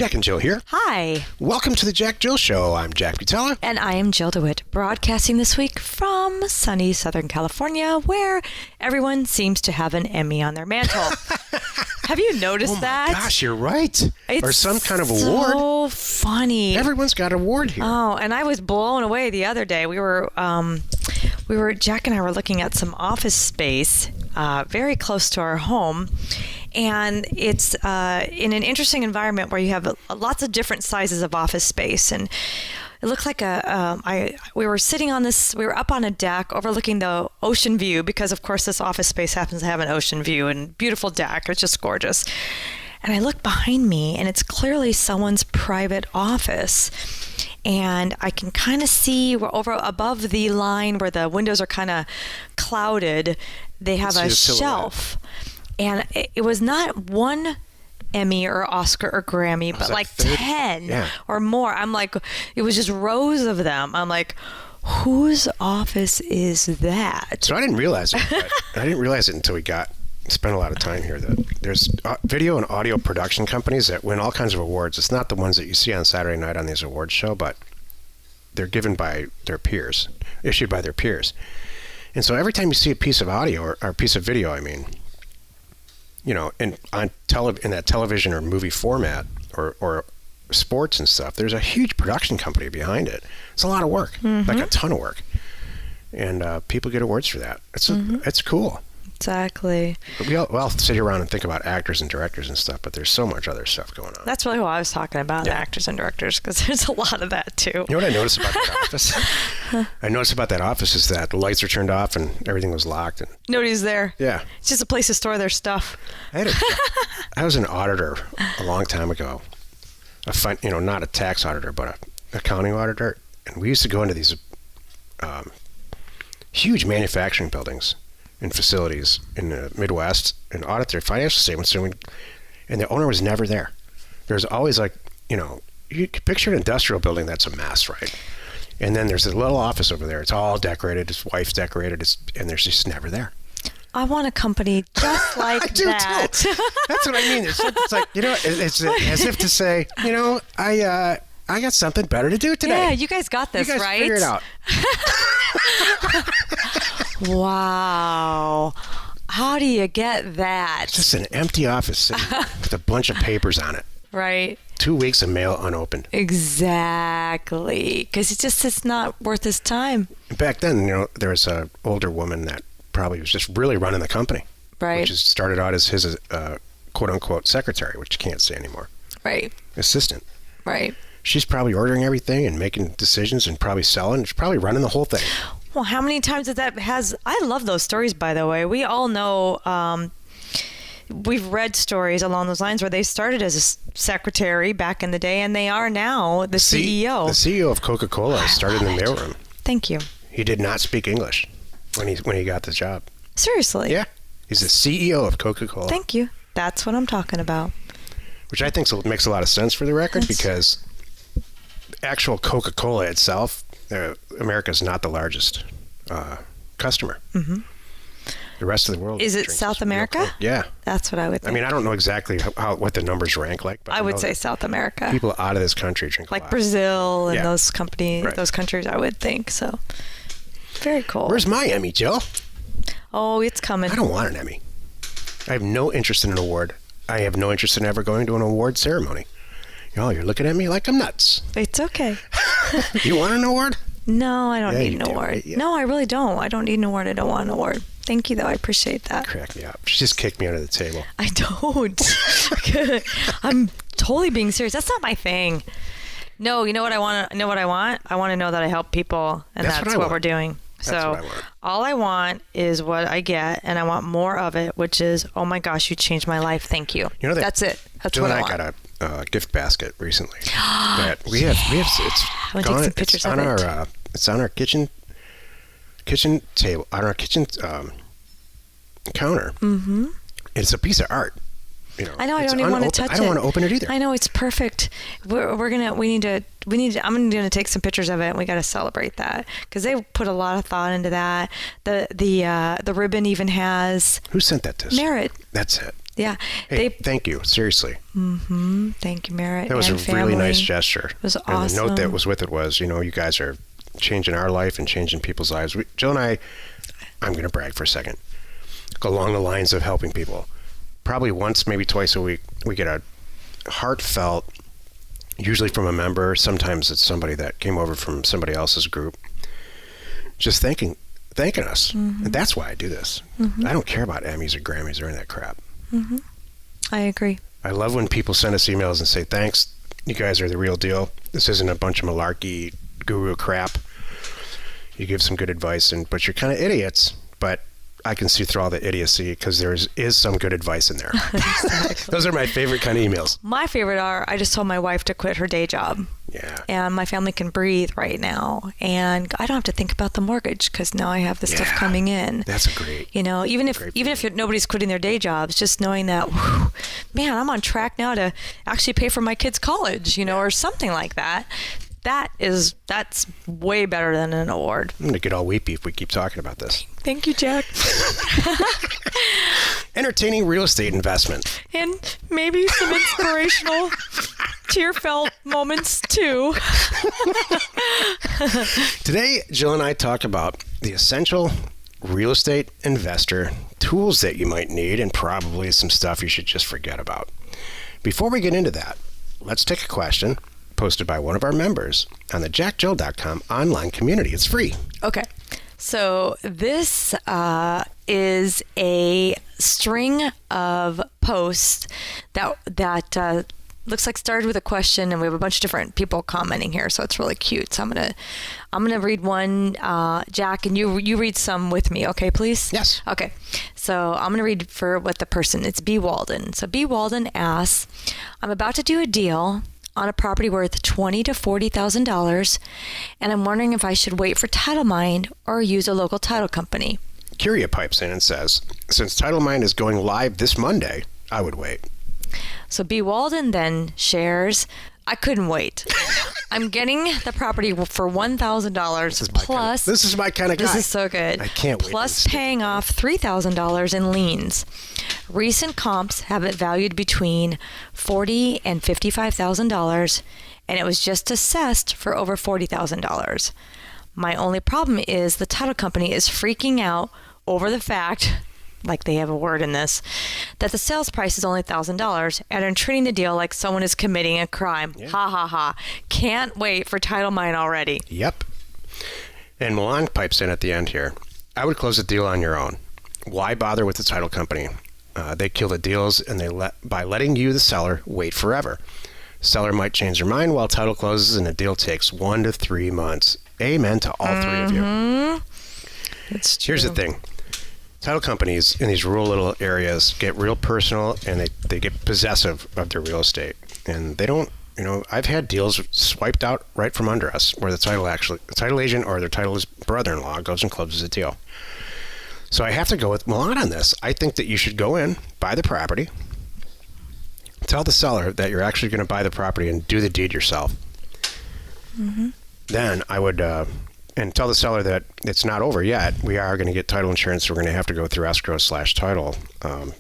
Jack and Jill here. Hi. Welcome to the Jack Jill Show. I'm Jack Butala. And I am Jill DeWit, broadcasting this week from sunny Southern California, where everyone seems to have an Emmy on their mantle. Have you noticed that? Oh my gosh, you're right. It's or some kind of award. So funny. Everyone's got an award here. Oh, and I was blown away the other day. Jack and I were looking at some office space very close to our home. And it's in an interesting environment where you have lots of different sizes of office space. And it looked like we were up on a deck overlooking the ocean view because, of course, this office space happens to have an ocean view and beautiful deck. It's just gorgeous. And I look behind me, and it's clearly someone's private office. And I can kind of see over above the line where the windows are kind of clouded, they have a shelf. And it was not one Emmy or Oscar or Grammy, but like 10 or more. I'm like, it was just rows of them. I'm like, whose office is that? So I didn't realize it. I didn't realize it until we spent a lot of time here. That there's video and audio production companies that win all kinds of awards. It's not the ones that you see on Saturday night on these awards show, but they're given by their peers, issued by their peers. And so every time you see a piece of audio or a piece of video, in that television or movie format or sports and stuff, there's a huge production company behind it. It's a lot of work, like a ton of work. And people get awards for that. It's cool. Exactly. We all sit around and think about actors and directors and stuff, but there's so much other stuff going on. That's really what I was talking about, actors and directors, because there's a lot of that too. You know what I noticed about that office? I noticed about that office is that the lights were turned off and everything was locked. And nobody's there. Yeah. It's just a place to store their stuff. I was an auditor a long time ago. Not a tax auditor, but an accounting auditor. And we used to go into these huge manufacturing buildings and facilities in the Midwest and audit their financial statements, and the owner was never there. There's always you can picture an industrial building that's a mess, right? And then there's a little office over there. It's all decorated. His wife's decorated, and there's just never there. I want a company just like I do that. Too. That's what I mean. It's like it's as if to say, I got something better to do today. Yeah, you guys got this, you guys right? Figure it out. Wow. How do you get that? It's just an empty office sitting with a bunch of papers on it. Right. 2 weeks of mail unopened. Exactly. Because it's not worth his time. Back then, there was an older woman that probably was just really running the company. Right. Which started out as his quote-unquote secretary, which you can't say anymore. Right. Assistant. Right. She's probably ordering everything and making decisions and probably selling. She's probably running the whole thing. Well, how many times I love those stories, by the way. We all know, we've read stories along those lines where they started as a secretary back in the day, and they are now the CEO. The CEO of Coca-Cola started in the mailroom. Thank you. He did not speak English when he got the job. Seriously? Yeah. He's the CEO of Coca-Cola. Thank you. That's what I'm talking about. Which I think makes a lot of sense for the record, because actual Coca-Cola itself, America's not the largest customer. Mm-hmm. The rest of the world is it South America? Yeah, that's what I would think. I mean, I don't know exactly what the numbers rank like, but I would say South America. People out of this country drink like a lot. Brazil and those countries. I would think so. Very cool. Where's my Emmy, Jill? Oh, it's coming. I don't want an Emmy. I have no interest in an award. I have no interest in ever going to an award ceremony. You're looking at me like I'm nuts. It's okay. You want an award? No, I don't need an award. Yeah. No, I really don't. I don't need an award. I don't want an award. Thank you, though. I appreciate that. Crack me up. She just kicked me under the table. I don't. I'm totally being serious. That's not my thing. No, you know what I want? I want to know that I help people, and that's what we're doing. So all I want is what I get, and I want more of it, which is, oh my gosh, you changed my life. Thank you. That's it. That's Jill what and I want. got a gift basket recently. That we have. I'm gonna take some pictures of it. It's on our kitchen table, on our kitchen counter. Mm-hmm. It's a piece of art. I know. I don't even want to touch it. I don't want to open it either. I know, it's perfect. We need to. I'm going to take some pictures of it, and we got to celebrate that, because they put a lot of thought into that. The ribbon even has. Who sent that to us? Merit. That's it. Yeah. Hey, thank you. Seriously. Thank you, Merritt. That was and a family. really nice gesture. It was And awesome. the note that was with it was, you guys are changing our life and changing people's lives. Jill and I'm going to brag for a second, go along the lines of helping people. Probably once, maybe twice a week, we get a heartfelt, usually from a member, sometimes it's somebody that came over from somebody else's group, just thanking us. And that's why I do this. I don't care about Emmys or Grammys or any of that crap. I agree. I love when people send us emails and say, thanks, you guys are the real deal. This isn't a bunch of malarkey guru crap. You give some good advice, but you're kind of idiots. But I can see through all the idiocy because there is some good advice in there. Exactly. Those are my favorite kind of emails. My favorite are, I just told my wife to quit her day job. Yeah. And my family can breathe right now. And I don't have to think about the mortgage because now I have this stuff coming in. That's a great. Even if nobody's quitting their day jobs, just knowing that, whew, man, I'm on track now to actually pay for my kids' college, or something like that. That's way better than an award. I'm going to get all weepy if we keep talking about this. Thank you, Jack. Entertaining real estate investment. And maybe some inspirational tear-felt moments, too. Today, Jill and I talk about the essential real estate investor tools that you might need and probably some stuff you should just forget about. Before we get into that, let's take a question posted by one of our members on the jackjill.com online community. It's free. Okay. So this is a string of posts that looks like started with a question, and we have a bunch of different people commenting here, so it's really cute. So I'm gonna read one, Jack, and you read some with me, okay, please? Yes. Okay. So I'm gonna read for what the person. It's B. Walden. So B. Walden asks, "I'm about to do a deal on a property worth $20,000 to $40,000, and I'm wondering if I should wait for Title Mind or use a local title company." Curia pipes in and says, since Title Mind is going live this Monday, I would wait. So B. Walden then shares, "I couldn't wait. I'm getting the property for $1,000 plus." This is my kind of guy. This is so good. I can't wait. Plus paying off $3,000 in liens. Recent comps have it valued between $40,000 and $55,000, and it was just assessed for over $40,000. My only problem is the title company is freaking out over the fact, like they have a word in this, that the sales price is only $1,000 and are treating the deal like someone is committing a crime. Yeah. Ha ha ha. Can't wait for Title Mine already. Yep. And Milan pipes in at the end here. I would close the deal on your own. Why bother with the title company? They kill the deals and by letting you, the seller, wait forever. Seller might change their mind while title closes and the deal takes 1 to 3 months. Amen to all three of you. It's true. Here's the thing. Title companies in these rural little areas get real personal and they get possessive of their real estate. And they don't, I've had deals swiped out right from under us where the title agent or their title's brother-in-law goes and closes the deal. So I have to go with Milan on this. I think that you should go in, buy the property, tell the seller that you're actually going to buy the property and do the deed yourself. Then I would, and tell the seller that it's not over yet. We are going to get title insurance. We're going to have to go through escrow/title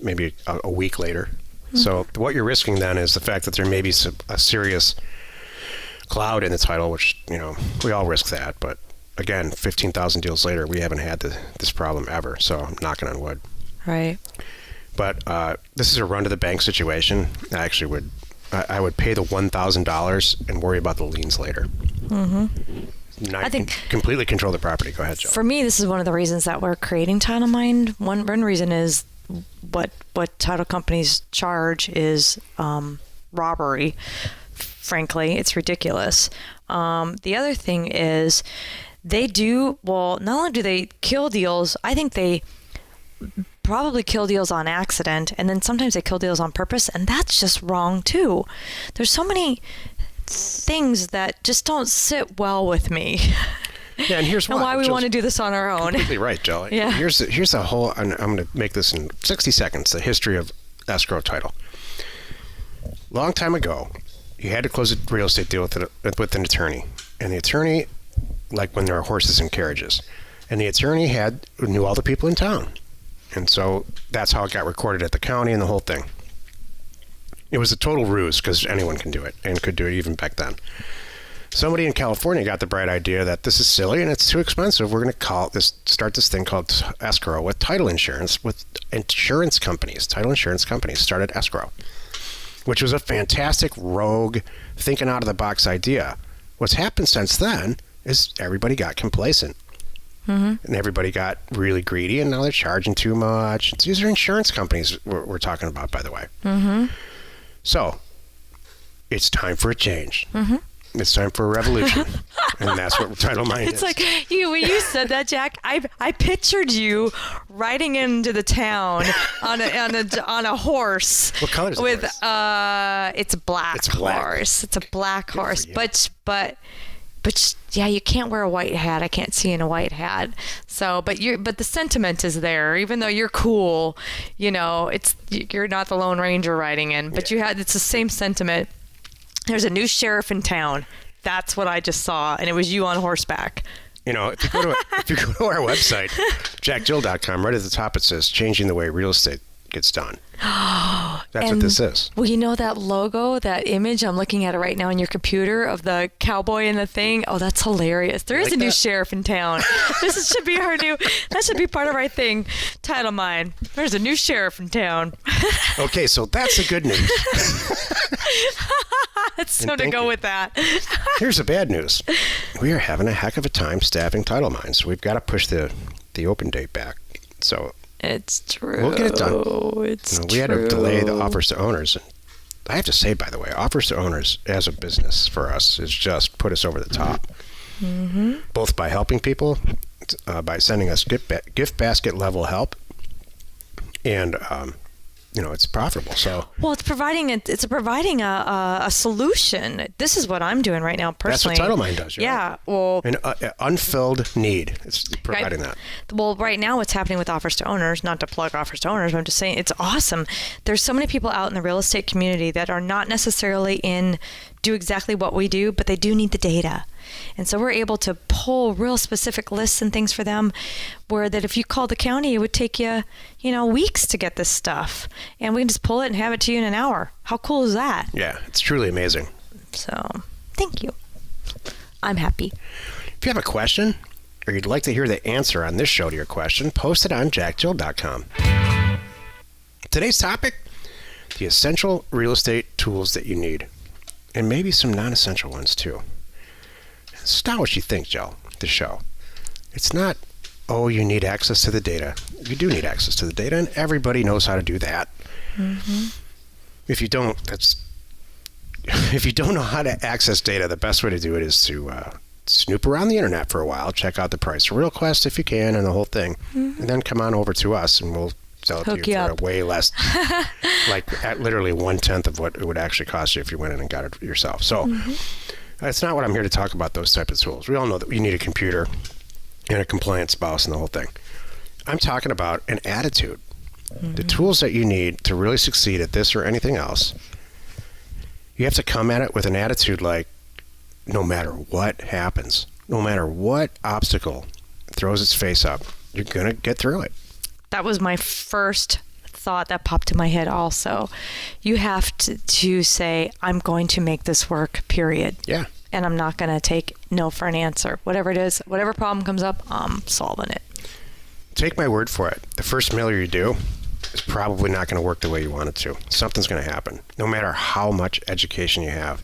maybe a week later. So what you're risking then is the fact that there may be a serious cloud in the title, which, we all risk that. But again, 15,000 deals later, we haven't had this problem ever. So I'm knocking on wood. Right. But this is a run to the bank situation. I would pay the $1,000 and worry about the liens later. I think completely control the property. Go ahead, Jill. For me, this is one of the reasons that we're creating Title Mind. One reason is what title companies charge is robbery. Frankly, it's ridiculous. The other thing is not only do they kill deals, I think they probably kill deals on accident, and then sometimes they kill deals on purpose, and that's just wrong too. There's so many things that just don't sit well with me. Yeah, and here's why we want to do this on our own. Completely right, Jill. Yeah. Here's the whole, and I'm going to make this in 60 seconds, the history of escrow title. Long time ago, you had to close a real estate deal with an attorney. And the attorney, like when there are horses and carriages, and the attorney knew all the people in town. And so that's how it got recorded at the county and the whole thing. It was a total ruse because anyone can do it and could do it even back then. Somebody in California got the bright idea that this is silly and it's too expensive. We're going to start this thing called escrow with title insurance, with insurance companies. Title insurance companies started escrow, which was a fantastic rogue, thinking out of the box idea. What's happened since then is everybody got complacent. And everybody got really greedy, and now they're charging too much. These are insurance companies we're talking about, by the way. So it's time for a change. It's time for a revolution. And that's what Title Mind is. It's like, when you said that, Jack, I pictured you riding into the town on a horse. What color is the with horse? It's a black horse. It's a black horse. you. But yeah, you can't wear a white hat. I can't see in a white hat. So, but the sentiment is there. Even though you're cool, you're not the Lone Ranger riding in. But it's the same sentiment. There's a new sheriff in town. That's what I just saw, and it was you on horseback. If you go to our website, jackjill.com, right at the top it says "Changing the way real estate gets done." That's what this is. Well, that logo, that image, I'm looking at it right now on your computer of the cowboy and the thing. Oh, that's hilarious. There is a new sheriff in town. Should be that should be part of our thing. Title Mine. There's a new sheriff in town. Okay, so that's the good news. So to go with that. Here's the bad news. We are having a heck of a time staffing title mines. We've got to push the open date back. So it's true. We'll get it done. We had to delay the offers to owners. And I have to say, by the way, offers to owners as a business for us has just put us over the top. Both by helping people, by sending us gift basket level help, and it's profitable. So it's providing a solution. This is what I'm doing right now personally. That's what Title Mine does. Yeah. Well, an unfilled need. It's providing that. Well, right now what's happening with offers to owners, not to plug offers to owners, but I'm just saying it's awesome. There's so many people out in the real estate community that are not necessarily do exactly what we do, but they do need the data. And so we're able to pull real specific lists and things for them, where that if you call the county, it would take you, weeks to get this stuff. And we can just pull it and have it to you in an hour. How cool is that? Yeah, it's truly amazing. So, thank you. I'm happy. If you have a question, or you'd like to hear the answer on this show to your question, post it on jackjill.com. Today's topic, the essential real estate tools that you need. And maybe some non-essential ones, too. It's not what you think, Jill, the show. It's not, you need access to the data. You do need access to the data, and everybody knows how to do that. If you don't know how to access data, the best way to do it is to snoop around the internet for a while, check out the price of RealQuest if you can, and the whole thing, and then come on over to us, and we'll sell it to you for a way less, like at literally 1/10 of what it would actually cost you if you went in and got it yourself. So that's not what I'm here to talk about, those type of tools. We all know that you need a computer and a compliant spouse and the whole thing. I'm talking about an attitude. The tools that you need to really succeed at this or anything else, you have to come at it with an attitude like, no matter what happens, no matter what obstacle throws its face up, you're going to get through it. That was my first thought that popped in my head also. You have to say, I'm going to make this work, period. Yeah. And I'm not going to take no for an answer. Whatever it is, whatever problem comes up, I'm solving it. Take my word for it. The first mailer you do is probably not going to work the way you want it to. Something's going to happen. No matter how much education you have,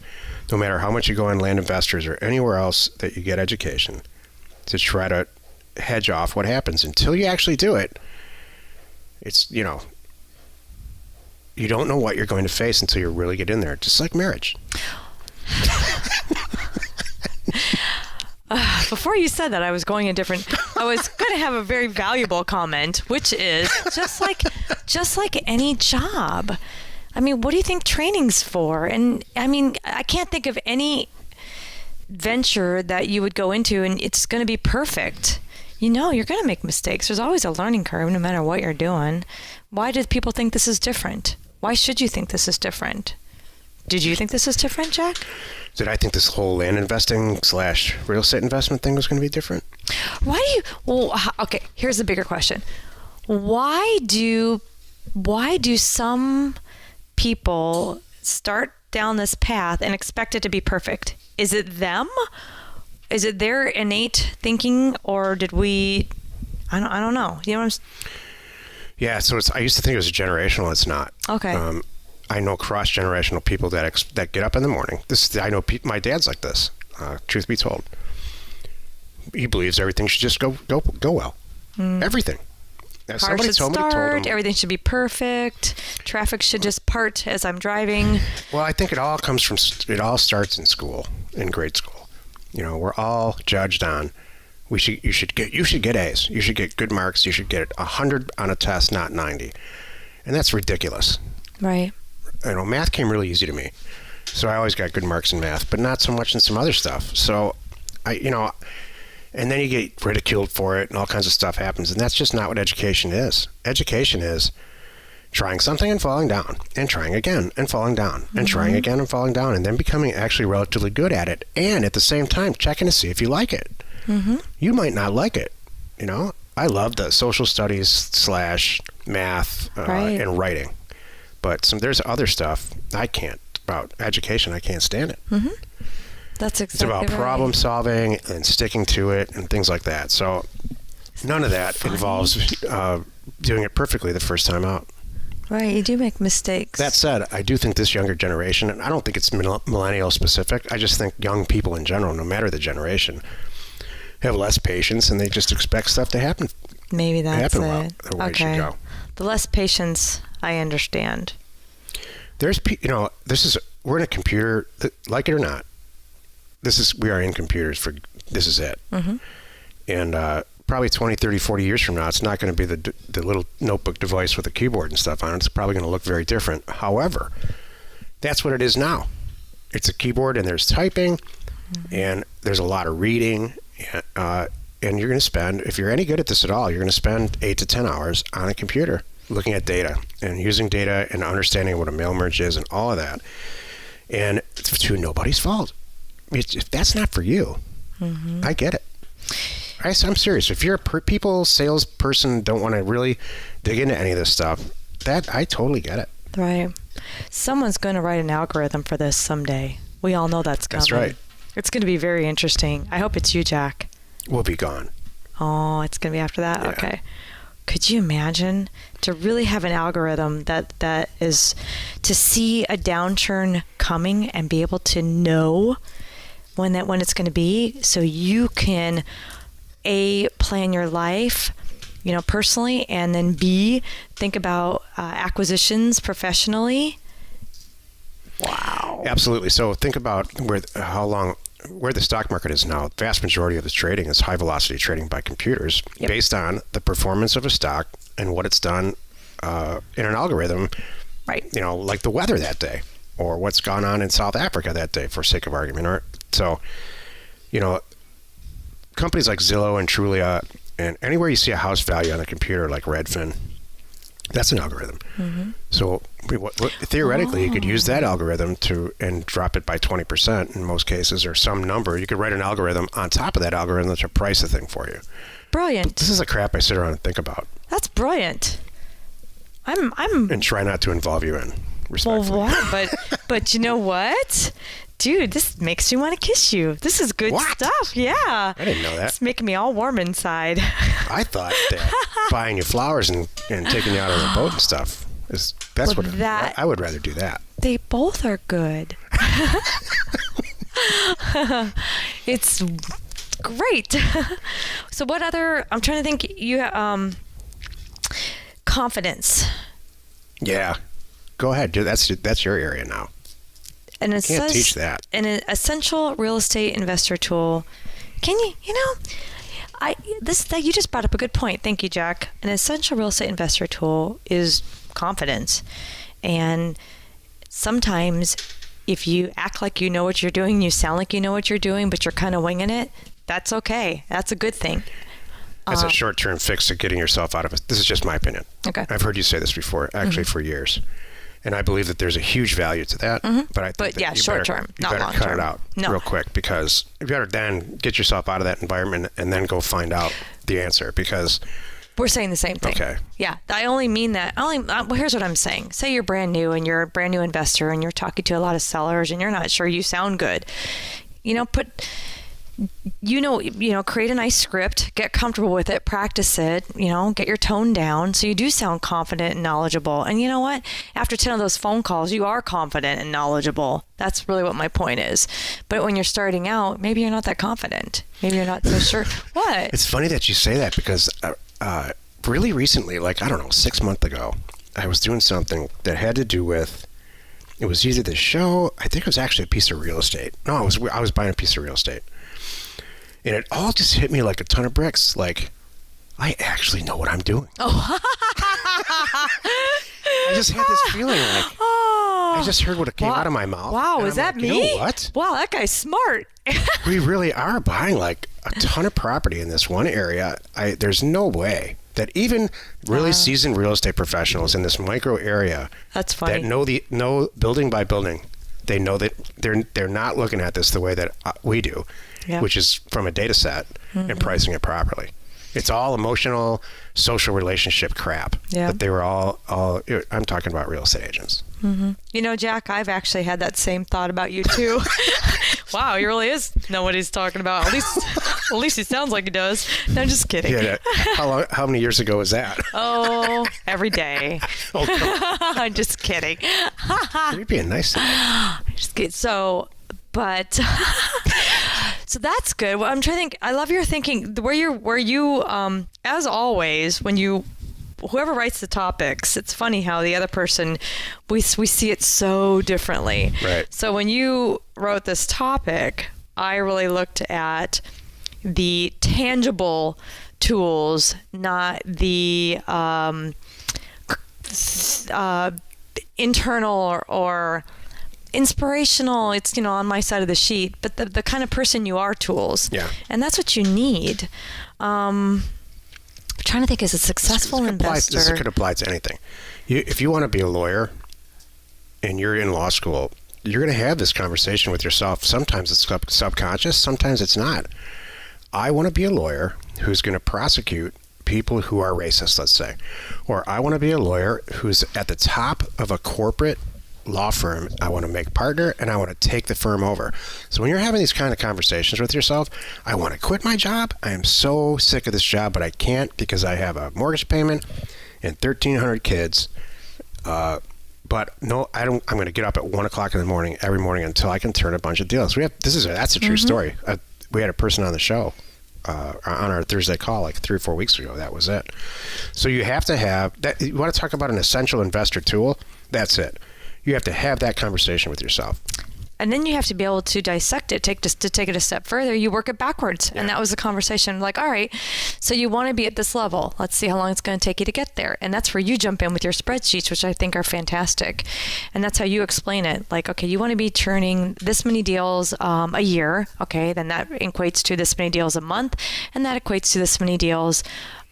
no matter how much you go on Land Investors or anywhere else that you get education, to try to hedge off what happens. Until you actually do it, it's, you don't know what you're going to face until you really get in there. Just like marriage. Before you said that, I was going I was going to have a very valuable comment, which is just like any job. I mean, what do you think training's for? And I mean, I can't think of any venture that you would go into and it's going to be perfect. You're going to make mistakes. There's always a learning curve no matter what you're doing. Why do people think this is different? Why should you think this is different? Did you think this is different, Jack? Did I think this whole land investing / real estate investment thing was going to be different? Okay, here's the bigger question. why do some people start down this path and expect it to be perfect? Is it them? Is it their innate thinking, or did we? I don't know. You know what Yeah, so I used to think it was generational. It's not. Okay. I know cross-generational people that get up in the morning. I know my dad's like this. Truth be told, he believes everything should just go well. Everything. Now, car should start. Everything should be perfect. Traffic should just part as I'm driving. Well, I think it all starts in school, in grade school. You know, we're all judged on. You should get A's. You should get good marks. You should get 100 on a test, not 90, and that's ridiculous. Right. You know, math came really easy to me, so I always got good marks in math, but not so much in some other stuff. So, and then you get ridiculed for it, and all kinds of stuff happens, and that's just not what education is. Education is trying something and falling down, and trying again and falling down, and trying again and falling down, and then becoming actually relatively good at it, and at the same time checking to see if you like it. You might not like it. You know, I love the social studies / math and writing, but there's other stuff I can't. About education, I can't stand it. That's exactly It's about right. problem solving and sticking to it and things like that. So none of that involves doing it perfectly the first time out. Right, you do make mistakes. That said, I do think this younger generation, and I don't think it's millennial specific, I just think young people in general, no matter the generation, have less patience and they just expect stuff to happen. Maybe that's happen it. well, the way it should go. The less patience, I understand. We're in a computer, like it or not. We are in computers this is it. And probably 20, 30, 40 years from now, it's not going to be the little notebook device with a keyboard and stuff on it. It's probably going to look very different. However, that's what it is now. It's a keyboard and there's typing and there's a lot of reading. And you're going to spend, if you're any good at this at all, you're going to spend 8 to 10 hours on a computer looking at data and using data and understanding what a mail merge is and all of that. And it's to nobody's fault. If that's not for you, I get it. I'm serious. If you're a salesperson, don't want to really dig into any of this stuff, I totally get it. Right. Someone's going to write an algorithm for this someday. We all know that's coming. That's right. It's going to be very interesting. I hope it's you, Jack. We'll be gone. Oh, it's going to be after that? Yeah. Okay. Could you imagine to really have an algorithm that is to see a downturn coming and be able to know when it's going to be, so you can A, plan your life, personally, and then B, think about acquisitions professionally? Wow. Absolutely. So think about where the stock market is now. The vast majority of its trading is high velocity trading by computers based on the performance of a stock and what it's done in an algorithm, right? Like the weather that day or what's gone on in South Africa that day, for sake of argument. So, companies like Zillow and Trulia, and anywhere you see a house value on a computer like Redfin, that's an algorithm. So theoretically, you could use that algorithm and drop it by 20% in most cases, or some number. You could write an algorithm on top of that algorithm to price the thing for you. Brilliant. This is the crap I sit around and think about. That's brilliant. I'm and try not to involve you in. Respectfully. Well, what? But you know what? Dude, this makes me want to kiss you. This is good stuff. Yeah. I didn't know that. It's making me all warm inside. I thought that buying you flowers and taking you out on the boat and stuff I would rather do that. They both are good. It's great. So what other, I'm trying to think, confidence. Yeah. Go ahead. That's your area now. And it can't teach that. An essential real estate investor tool. Can you, you just brought up a good point. Thank you, Jack. An essential real estate investor tool is confidence. And sometimes if you act like you know what you're doing, you sound like you know what you're doing, but you're kind of winging it, that's okay. That's a good thing. That's a short-term fix to getting yourself out of it. This is just my opinion. Okay. I've heard you say this before, actually, for years. And I believe that there's a huge value to that. But I think that short term, not long term. You better cut it out real quick, because you better then get yourself out of that environment and then go find out the answer. Because We're saying the same thing. Okay. Yeah. I only mean that. Well, here's what I'm saying. Say you're brand new and you're a brand new investor and you're talking to a lot of sellers and you're not sure you sound good. Create a nice script, get comfortable with it, practice it, get your tone down so you do sound confident and knowledgeable. And you know what? After 10 of those phone calls, you are confident and knowledgeable. That's really what my point is. But when you're starting out, maybe you're not that confident. Maybe you're not so sure. What? It's funny that you say that because really recently, 6 months ago, I was doing something that had to do with, it was either the show, I think it was actually a piece of real estate. No, I was buying a piece of real estate. And it all just hit me like a ton of bricks. Like, I actually know what I'm doing. Oh. I just had this feeling like, I just heard what came out of my mouth. Wow, is that me? You know what? Wow, that guy's smart. We really are buying like a ton of property in this one area. There's no way that even really seasoned real estate professionals in this micro area that's funny. that know building by building, they know that they're not looking at this the way that we do. Yeah. Which is from a data set and pricing it properly. It's all emotional, social relationship crap. Yeah. But they were all I'm talking about real estate agents. Mm-hmm. Jack, I've actually had that same thought about you too. Wow, he really is know what he's talking about. At least he sounds like he does. No, just kidding. Yeah, how many years ago was that? Oh, every day. Oh, I'm just kidding. You're being nice to me. Just kidding. So that's good. Well, I'm trying to think. I love your thinking. Where you, as always, whoever writes the topics, it's funny how the other person, we see it so differently. Right. So when you wrote this topic, I really looked at the tangible tools, not the internal or inspirational. It's on my side of the sheet, but the kind of person you are tools. Yeah. And that's what you need. I'm trying to think, as a successful investor. This could apply to anything. If you want to be a lawyer and you're in law school, you're going to have this conversation with yourself. Sometimes it's subconscious, sometimes it's not. I want to be a lawyer who's going to prosecute people who are racist, let's say. Or I want to be a lawyer who's at the top of a corporate law firm. I want to make partner and I want to take the firm over. So when you're having these kind of conversations with yourself, I want to quit my job. I am so sick of this job, but I can't because I have a mortgage payment and 1,300 kids. But no, I don't. I'm going to get up at 1 o'clock in the morning every morning until I can turn a bunch of deals. That's a true story. We had a person on the show on our Thursday call like 3 or 4 weeks ago. That was it. So you have to have that. You want to talk about an essential investor tool? That's it. You have to have that conversation with yourself. And then you have to be able to dissect it, to take it a step further. You work it backwards. Yeah. And that was the conversation. Like, all right, so you want to be at this level. Let's see how long it's going to take you to get there. And that's where you jump in with your spreadsheets, which I think are fantastic. And that's how you explain it. Like, okay, you want to be churning this many deals a year. Okay, then that equates to this many deals a month. And that equates to this many deals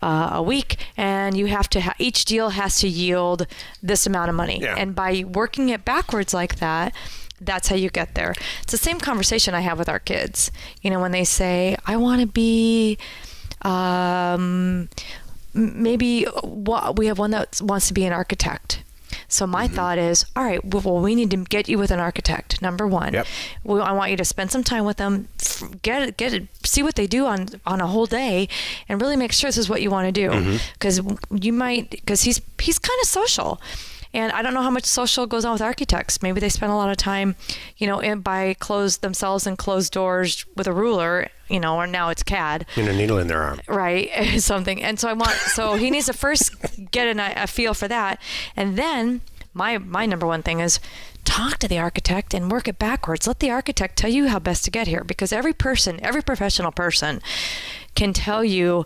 a week, and you have to each deal has to yield this amount of money. Yeah. And by working it backwards like that, that's how you get there. It's the same conversation I have with our kids. When they say, I want to be, maybe we have one that wants to be an architect. So my thought is, all right, well, we need to get you with an architect, number one. Yep. I want you to spend some time with them, get it, see what they do on a whole day, and really make sure this is what you want to do. Because he's kind of social. And I don't know how much social goes on with architects. Maybe they spend a lot of time, by themselves in closed doors with a ruler, or now it's CAD. And a needle in their arm. Right, something. And so he needs to first get a feel for that. And then my number one thing is talk to the architect and work it backwards. Let the architect tell you how best to get here. Because every professional person can tell you,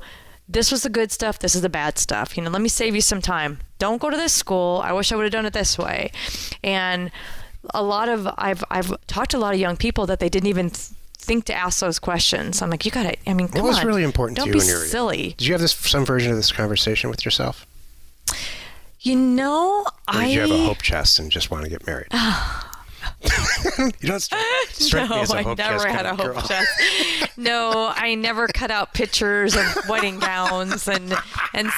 this was the good stuff, this is the bad stuff. Let me save you some time. Don't go to this school. I wish I would have done it this way. And I've talked to a lot of young people that they didn't even think to ask those questions. I'm like, you got to, come on. What was really important to you? Don't be silly. Did you have some version of this conversation with yourself? Or did you have a hope chest and just want to get married? You don't strike me as a I hope never chest had kind a of hope girl. chest. No, I never cut out pictures of wedding gowns and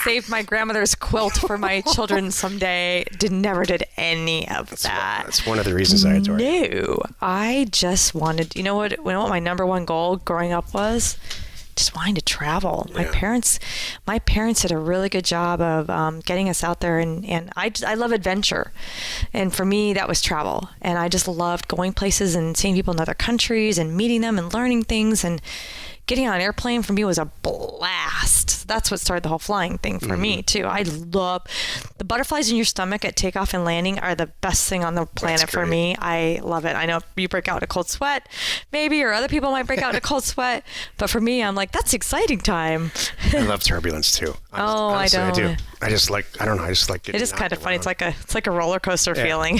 saved my grandmother's quilt for my children someday. Never did any of that. That's one of the reasons I adore you. No, I just wanted. You know what my number one goal growing up was? Just wanting to travel. Yeah. My parents did a really good job of getting us out there, and I love adventure, and for me that was travel, and I just loved going places and seeing people in other countries and meeting them and learning things, and getting on an airplane for me was a blast. That's what started the whole flying thing for me too. I love the butterflies in your stomach at takeoff and landing are the best thing on the planet for me. I love it. I know you break out in a cold sweat, maybe, or other people might break out in a cold sweat, but for me, I'm like, that's exciting time. I love turbulence too. Honestly, I don't. I just like getting It is kind of funny. around. It's like a roller coaster feeling.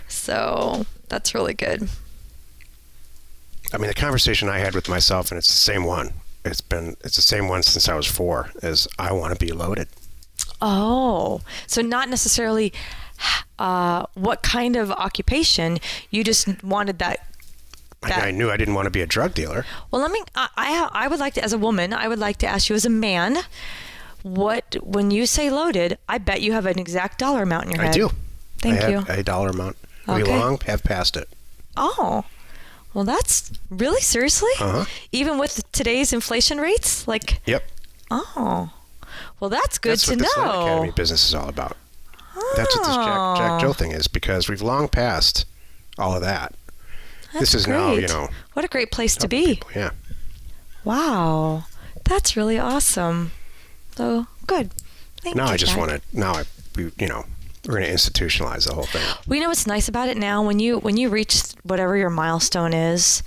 So that's really good. I mean, the conversation I had with myself, and it's the same one. It's the same one since I was 4. Is I want to be loaded. Oh, so not necessarily what kind of occupation, you just wanted that. I knew I didn't want to be a drug dealer. Well, I would like to, as a woman, I would like to ask you as a man, when you say loaded, I bet you have an exact dollar amount in your head. I do. Thank I you. have a dollar amount. Okay. We long have passed it. Oh, well, that's really seriously? Uh-huh. Even with today's inflation rates? Like, Yep. oh, well, that's good That's to what the Slant know. Academy business is all about. That's what this Jack Jill thing is, because we've long passed all of that. That's This is great. now, you know. What a great place to be. People, yeah. Wow. That's really awesome. So, good. Thank you, Now I just Jack. want to. We're going to institutionalize the whole thing. Well, you know what's nice about it now? When you reach whatever your milestone is,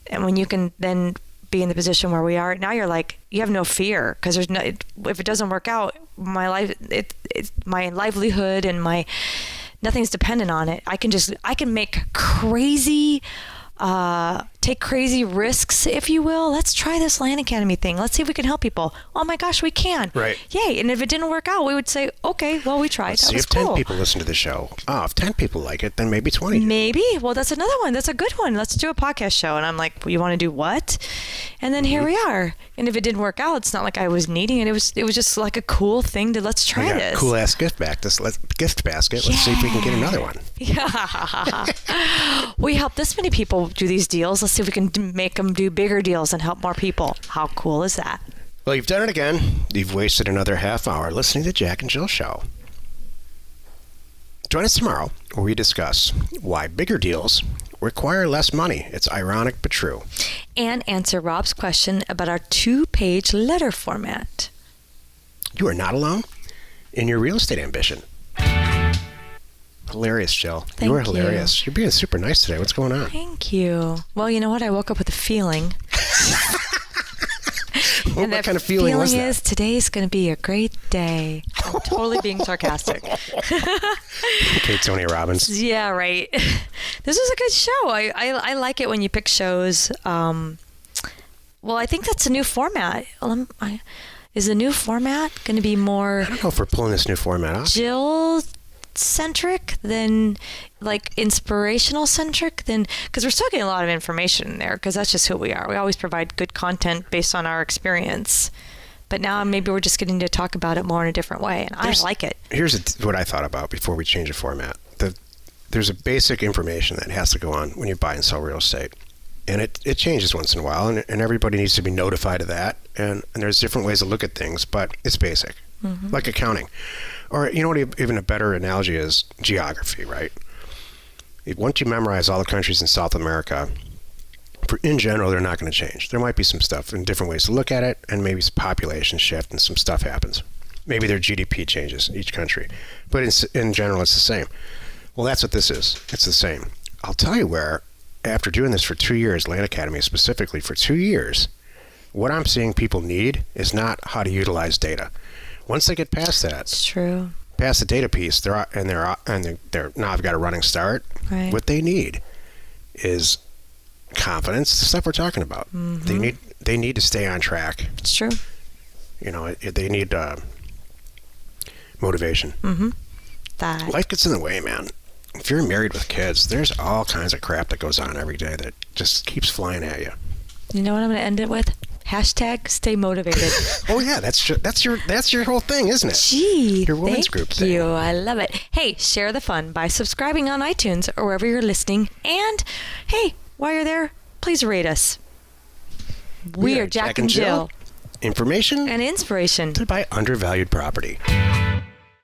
and when you can then be in the position where we are now, you're like, you have no fear, because there's no. If it doesn't work out, my life, it's my livelihood and my nothing's dependent on it. I can make crazy. Take crazy risks, if you will. Let's try this Land Academy thing. Let's see if we can help people. Oh my gosh, we can. Right. Yay. And if it didn't work out, we would say, okay, well, we tried. Let's That see was if 10 cool. people listen to the show. Oh, if 10 people like it, then maybe 20. do. Maybe. Well, that's another one. That's a good one. Let's do a podcast show. And I'm like, well, you want to do what? And then here we are. And if it didn't work out, it's not like I was needing it. It was just like a cool thing to let's try I got this. a cool ass gift basket. Let's see if we can get another one. Yeah. We help this many people do these deals. Let's see if we can make them do bigger deals and help more people. How cool is that? Well, you've done it again. You've wasted another half hour listening to the Jack and Jill Show. Join us tomorrow where we discuss why bigger deals require less money. It's ironic but true. And answer Rob's question about our 2-page letter format. You are not alone in your real estate ambition. Hilarious, Jill. Thank you are you. hilarious. You're being super nice today. What's going on? Thank you. Well, you know what? I woke up with a feeling. What that kind of feeling was that? is today's going to be a great day. I'm totally being sarcastic. Okay, Tony Robbins. Yeah, right. This is a good show. I like it when you pick shows. Well, I think that's a new format. Is the new format going to be more I don't know if we're pulling this new format off. Jill-centric than like inspirational-centric? Because we're still getting a lot of information in there, because that's just who we are. We always provide good content based on our experience. But now maybe we're just getting to talk about it more in a different way, and I like it. Here's what I thought about before we change the format. There's a basic information that has to go on when you buy and sell real estate. And it changes once in a while, and everybody needs to be notified of that. And there's different ways to look at things, but it's basic, like accounting. Or, you know what, even a better analogy is geography, right? Once you memorize all the countries in South America, in general, they're not going to change. There might be some stuff and different ways to look at it, and maybe some population shift and some stuff happens. Maybe their GDP changes, each country. But in general, it's the same. Well, that's what this is. It's the same. I'll tell you where, after doing this for 2 years, Land Academy specifically for 2 years, what I'm seeing people need is not how to utilize data. Once they get past that, It's true. past the data piece, they're now I've got a running start. Right. What they need is confidence, the stuff we're talking about. They need to stay on track. It's true. You know, they need motivation. That. Life gets in the way, man. if you're married with kids, there's all kinds of crap that goes on every day that just keeps flying at you. You know what I'm going to end it with? Hashtag stay motivated. Oh yeah, that's your whole thing, isn't it? Gee, your women's thank group thing. you. I love it. Hey, share the fun by subscribing on iTunes or wherever you're listening. And hey, while you're there, please rate us. We are Jack and Jill. Information And inspiration to buy undervalued property.